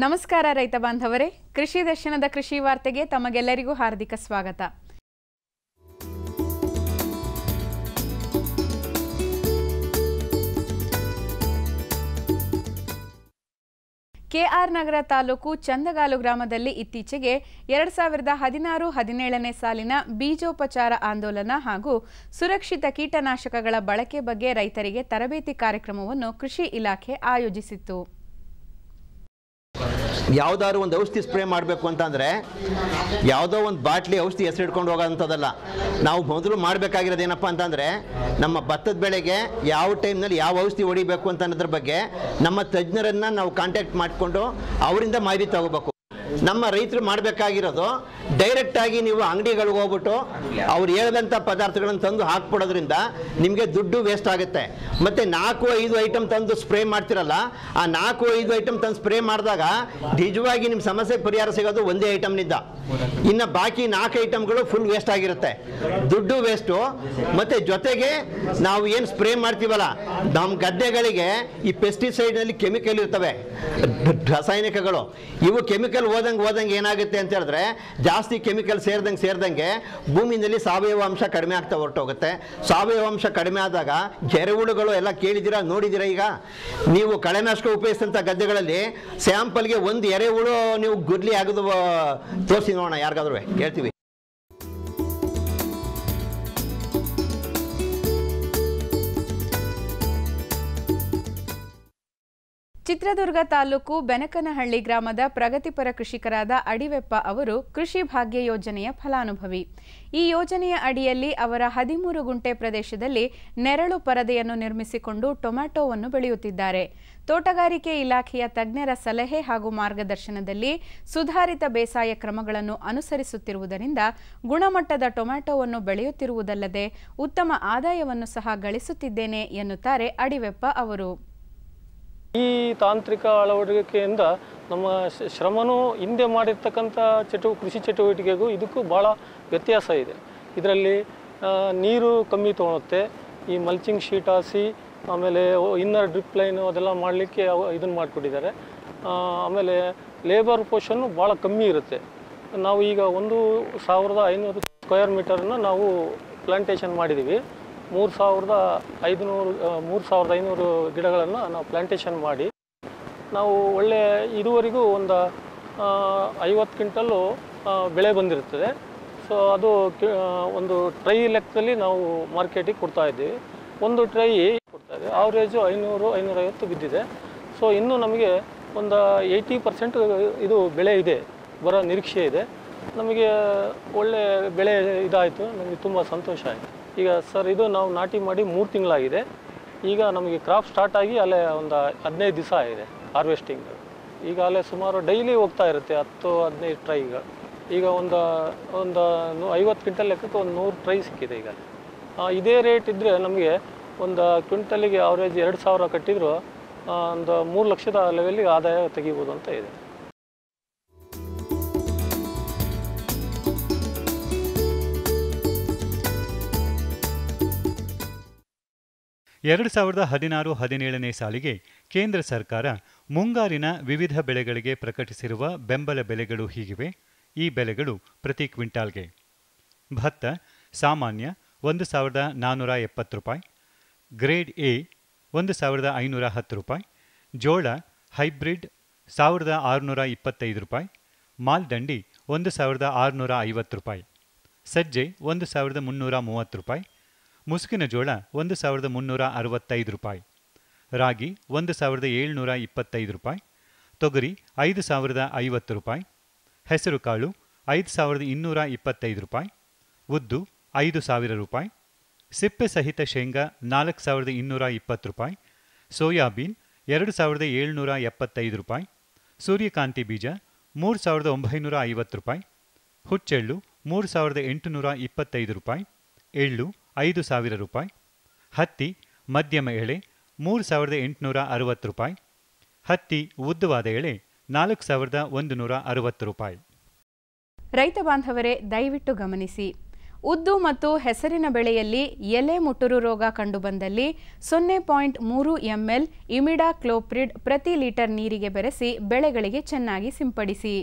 ನಮಸ್ಕಾರ ರೈತ ಬಾಂಧವರೇ, ಕೃಷಿ ದರ್ಶನದ ಕೃಷಿ ವಾರ್ತೆಗೆ ತಮಗೆಲ್ಲರಿಗೂ ಹಾರ್ದಿಕ ಸ್ವಾಗತ. ಕೆಆರ್ ನಗರ ತಾಲೂಕು ಚಂದಗಾಲು ಗ್ರಾಮದಲ್ಲಿ ಇತ್ತೀಚೆಗೆ 2016-17ನೇ ಸಾಲಿನ ಬೀಜೋಪಚಾರ ಆಂದೋಲನ ಹಾಗೂ ಸುರಕ್ಷಿತ ಕೀಟನಾಶಕಗಳ ಬಳಕೆ ಬಗ್ಗೆ ರೈತರಿಗೆ ತರಬೇತಿ ಕಾರ್ಯಕ್ರಮವನ್ನು ಕೃಷಿ ಇಲಾಖೆ ಆಯೋಜಿಸಿತ್ತು. ಯಾವುದಾದ್ರು ಒಂದು ಔಷಧಿ ಸ್ಪ್ರೇ ಮಾಡಬೇಕು ಅಂತಂದರೆ ಯಾವುದೋ ಒಂದು ಬಾಟ್ಲಿ ಔಷಧಿ ಹೆಸರು ಇಟ್ಕೊಂಡು ಹೋಗೋಂಥದ್ದಲ್ಲ. ನಾವು ಮೊದಲು ಮಾಡಬೇಕಾಗಿರೋದು ಏನಪ್ಪ ಅಂತಂದರೆ, ನಮ್ಮ ಭತ್ತದ ಬೆಳೆಗೆ ಯಾವ ಟೈಮ್ನಲ್ಲಿ ಯಾವ ಔಷಧಿ ಹೊಡಿಬೇಕು ಅಂತ ಅನ್ನೋದ್ರ ಬಗ್ಗೆ ನಮ್ಮ ತಜ್ಞರನ್ನು ನಾವು ಕಾಂಟ್ಯಾಕ್ಟ್ ಮಾಡಿಕೊಂಡು ಅವರಿಂದ ಮಾಹಿತಿ ತಗೋಬೇಕು. ನಮ್ಮ ರೈತರು ಮಾಡಬೇಕಾಗಿರೋದು ಡೈರೆಕ್ಟಾಗಿ ನೀವು ಅಂಗಡಿಗಳಿಗೆ ಹೋಗ್ಬಿಟ್ಟು ಅವ್ರು ಹೇಳಿದಂಥ ಪದಾರ್ಥಗಳನ್ನು ತಂದು ಹಾಕ್ಬಿಡೋದ್ರಿಂದ ನಿಮಗೆ ದುಡ್ಡು ವೇಸ್ಟ್ ಆಗುತ್ತೆ. ಮತ್ತು 4-5 ಐಟಮ್ ತಂದು ಸ್ಪ್ರೇ ಮಾಡ್ತಿರಲ್ಲ, ಆ 4-5 ಐಟಮ್ ತಂದು ಸ್ಪ್ರೇ ಮಾಡಿದಾಗ ನಿಜವಾಗಿ ನಿಮ್ಮ ಸಮಸ್ಯೆಗೆ ಪರಿಹಾರ ಸಿಗೋದು ಒಂದೇ ಐಟಮ್ನಿಂದ. ಇನ್ನು ಬಾಕಿ 4 ಐಟಮ್ಗಳು ಫುಲ್ ವೇಸ್ಟ್ ಆಗಿರುತ್ತೆ, ದುಡ್ಡು ವೇಸ್ಟು. ಮತ್ತು ಜೊತೆಗೆ ನಾವು ಏನು ಸ್ಪ್ರೇ ಮಾಡ್ತೀವಲ್ಲ, ನಮ್ಮ ಗದ್ದೆಗಳಿಗೆ ಈ ಪೆಸ್ಟಿಸೈಡ್ನಲ್ಲಿ ಕೆಮಿಕಲ್ ಇರ್ತವೆ, ರಾಸಾಯನಿಕಗಳು. ಇವು ಕೆಮಿಕಲ್ ಹೋದಂಗೆ ಏನಾಗುತ್ತೆ ಅಂತ ಹೇಳಿದ್ರೆ, ಜಾಸ್ತಿ ಕೆಮಿಕಲ್ ಸೇರಿದಂಗೆ ಭೂಮಿನಲ್ಲಿ ಸಾವಯವ ಅಂಶ ಕಡಿಮೆ ಆಗ್ತಾ ಹೊರಟೋಗುತ್ತೆ. ಸಾವಯವ ಅಂಶ ಕಡಿಮೆ ಆದಾಗ ಎರೆಹುಳುಗಳು ಎಲ್ಲ ಕೇಳಿದ್ದೀರಾ, ನೋಡಿದ್ದೀರಾ. ಈಗ ನೀವು ಕಳೆನಾಶಕ ಉಪಯೋಗಿಸಿದಂಥ ಗದ್ದೆಗಳಲ್ಲಿ ಸ್ಯಾಂಪಲ್ಗೆ ಒಂದು ಎರೆಹುಳು ನೀವು ಗುಡ್ಲಿ ಆಗೋದು ತೋರಿಸಿ ನೋಡೋಣ, ಯಾರಿಗಾದ್ರೂ ಕೇಳ್ತೀವಿ. ಚಿತ್ರದುರ್ಗ ತಾಲೂಕು ಬೆನಕನಹಳ್ಳಿ ಗ್ರಾಮದ ಪ್ರಗತಿಪರ ಕೃಷಿಕರಾದ ಅಡಿವೆಪ್ಪ ಅವರು ಕೃಷಿ ಭಾಗ್ಯ ಯೋಜನೆಯ ಫಲಾನುಭವಿ. ಈ ಯೋಜನೆಯ ಅಡಿಯಲ್ಲಿ ಅವರ 13 ಗುಂಟೆ ಪ್ರದೇಶದಲ್ಲಿ ನೆರಳು ಪರದೆಯನ್ನು ನಿರ್ಮಿಸಿಕೊಂಡು ಟೊಮ್ಯಾಟೋವನ್ನು ಬೆಳೆಯುತ್ತಿದ್ದಾರೆ. ತೋಟಗಾರಿಕೆ ಇಲಾಖೆಯ ತಜ್ಞರ ಸಲಹೆ ಹಾಗೂ ಮಾರ್ಗದರ್ಶನದಲ್ಲಿ ಸುಧಾರಿತ ಬೇಸಾಯ ಕ್ರಮಗಳನ್ನು ಅನುಸರಿಸುತ್ತಿರುವುದರಿಂದ ಗುಣಮಟ್ಟದ ಟೊಮ್ಯಾಟೋವನ್ನು ಬೆಳೆಯುತ್ತಿರುವುದಲ್ಲದೆ ಉತ್ತಮ ಆದಾಯವನ್ನು ಸಹ ಗಳಿಸುತ್ತಿದ್ದೇನೆ ಎನ್ನುತ್ತಾರೆ ಅಡಿವೆಪ್ಪ ಅವರು. ಈ ತಾಂತ್ರಿಕ ಅಳವಡಿಕೆಯಿಂದ ನಮ್ಮ ಶ್ರಮನೂ ಹಿಂದೆ ಮಾಡಿರ್ತಕ್ಕಂಥ ಕೃಷಿ ಚಟುವಟಿಕೆಗೂ ಇದಕ್ಕೂ ಭಾಳ ವ್ಯತ್ಯಾಸ ಇದೆ. ಇದರಲ್ಲಿ ನೀರು ಕಮ್ಮಿ ತೊಗೊಳುತ್ತೆ. ಈ ಮಲ್ಚಿಂಗ್ ಶೀಟ್ ಹಾಸಿ, ಆಮೇಲೆ ಇನ್ನರ್ ಡ್ರಿಪ್ ಲೈನು ಅದೆಲ್ಲ ಮಾಡಲಿಕ್ಕೆ ಇದನ್ನು ಮಾಡಿಕೊಟ್ಟಿದ್ದಾರೆ. ಆಮೇಲೆ ಲೇಬರ್ ಪೋರ್ಷನ್ನು ಭಾಳ ಕಮ್ಮಿ ಇರುತ್ತೆ. ನಾವು ಈಗ 1500 ಸ್ಕ್ವೇರ್ ಮೀಟರನ್ನು ನಾವು ಪ್ಲಾಂಟೇಷನ್ ಮಾಡಿದ್ದೀವಿ. 3500 ಗಿಡಗಳನ್ನು ನಾವು ಪ್ಲಾಂಟೇಷನ್ ಮಾಡಿ ನಾವು ಒಳ್ಳೆ ಇದುವರೆಗೂ ಒಂದು 50 ಕ್ವಿಂಟಲ್ಲು ಬೆಳೆ ಬಂದಿರ್ತದೆ. ಸೊ ಅದು ಒಂದು ಟ್ರೈ ಲೆಕ್ಕದಲ್ಲಿ ನಾವು ಮಾರ್ಕೆಟಿಗೆ ಕೊಡ್ತಾಯಿದ್ದೀವಿ. ಒಂದು ಟ್ರೈ ಕೊಡ್ತಾಯಿದ್ದೀವಿ, ಆವ್ರೇಜು 500-550 ಬಿದ್ದಿದೆ. ಸೊ ಇನ್ನೂ ನಮಗೆ ಒಂದು 80% ಇದು ಬೆಳೆ ಇದೆ, ಬರೋ ನಿರೀಕ್ಷೆ ಇದೆ. ನಮಗೆ ಒಳ್ಳೆ ಬೆಳೆ ಇದಾಯಿತು, ನಮಗೆ ತುಂಬ ಸಂತೋಷ ಆಯಿತು. ಈಗ ಸರ್ ಇದು ನಾವು ನಾಟಿ ಮಾಡಿ 3 ತಿಂಗಳಾಗಿದೆ. ಈಗ ನಮಗೆ ಕ್ರಾಪ್ ಸ್ಟಾರ್ಟ್ ಆಗಿ ಅಲ್ಲೇ ಒಂದು 15 ದಿವಸ ಆಗಿದೆ ಹಾರ್ವೆಸ್ಟಿಂಗ್. ಈಗ ಅಲ್ಲೇ ಸುಮಾರು ಡೈಲಿ ಹೋಗ್ತಾ ಇರುತ್ತೆ 10-15 ಟ್ರೈಗಳು. ಈಗ ಒಂದು 50 ಕ್ವಿಂಟಲ್ ಲೆಕ್ಕಕ್ಕೆ ಒಂದು 100 ಟ್ರೈ ಸಿಕ್ಕಿದೆ. ಈಗ ಇದೇ ರೇಟ್ ಇದ್ದರೆ ನಮಗೆ ಒಂದು ಕ್ವಿಂಟಲಿಗೆ ಆವ್ರೇಜ್ 2000 ಕಟ್ಟಿದ್ರು ಒಂದು 3 ಲಕ್ಷದ ಲೆವೆಲ್ಲಿಗೆ ಆದಾಯ ತೆಗಿಬೋದು ಅಂತ ಇದೆ. 2016-17ನೇ ಸಾಲಿಗೆ ಕೇಂದ್ರ ಸರ್ಕಾರ ಮುಂಗಾರಿನ ವಿವಿಧ ಬೆಳೆಗಳಿಗೆ ಪ್ರಕಟಿಸಿರುವ ಬೆಂಬಲ ಬೆಲೆಗಳು ಹೀಗಿವೆ. ಈ ಬೆಲೆಗಳು ಪ್ರತಿ ಕ್ವಿಂಟಾಲ್ಗೆ: ಭತ್ತ ಸಾಮಾನ್ಯ 1470 ರೂಪಾಯಿ, ಗ್ರೇಡ್ ಎ 1510 ರೂಪಾಯಿ, ಜೋಳ ಹೈಬ್ರಿಡ್ 1625 ರೂಪಾಯಿ, ಮಾಲ್ದಂಡಿ 1650 ರೂಪಾಯಿ, ಸಜ್ಜೆ 1330 ರೂಪಾಯಿ, ಮುಸುಕಿನ ಜೋಳ 1365 ರೂಪಾಯಿ, ರಾಗಿ 1725 ರೂಪಾಯಿ, ತೊಗರಿ 5050 ರೂಪಾಯಿ, ಹೆಸರು ಕಾಳು 5225 ರೂಪಾಯಿ, ಉದ್ದು 5000 ರೂಪಾಯಿ, ಸಿಪ್ಪೆ ಸಹಿತ ಶೇಂಗಾ 4220 ರೂಪಾಯಿ, ಸೋಯಾಬೀನ್ 2775 ರೂಪಾಯಿ, ಸೂರ್ಯಕಾಂತಿ ಬೀಜ 3950 ರೂಪಾಯಿ, ಹುಚ್ಚೆಳ್ಳು 3825 ರೂಪಾಯಿ, ಎಳ್ಳು 5000 ರೂಪಾಯಿ, ಹತ್ತಿ ಮಧ್ಯಮ ಎಳೆ 3860 ರೂಪಾಯಿ, ಹತ್ತಿ ಉದ್ದವಾದ ಎಳೆ 4160 ರೂಪಾಯಿ. ರೈತ ಬಾಂಧವರೇ, ದಯವಿಟ್ಟು ಗಮನಿಸಿ, ಉದ್ದು ಮತ್ತು ಹೆಸರಿನ ಬೆಳೆಯಲ್ಲಿ ಎಲೆ ಮುಟುರು ರೋಗ ಕಂಡುಬಂದಲ್ಲಿ 0.3 ml ಇಮಿಡಾಕ್ಲೋಪ್ರಿಡ್ ಪ್ರತಿ ಲೀಟರ್ ನೀರಿಗೆ ಬೆರೆಸಿ ಬೆಳೆಗಳಿಗೆ ಚೆನ್ನಾಗಿ ಸಿಂಪಡಿಸಿ.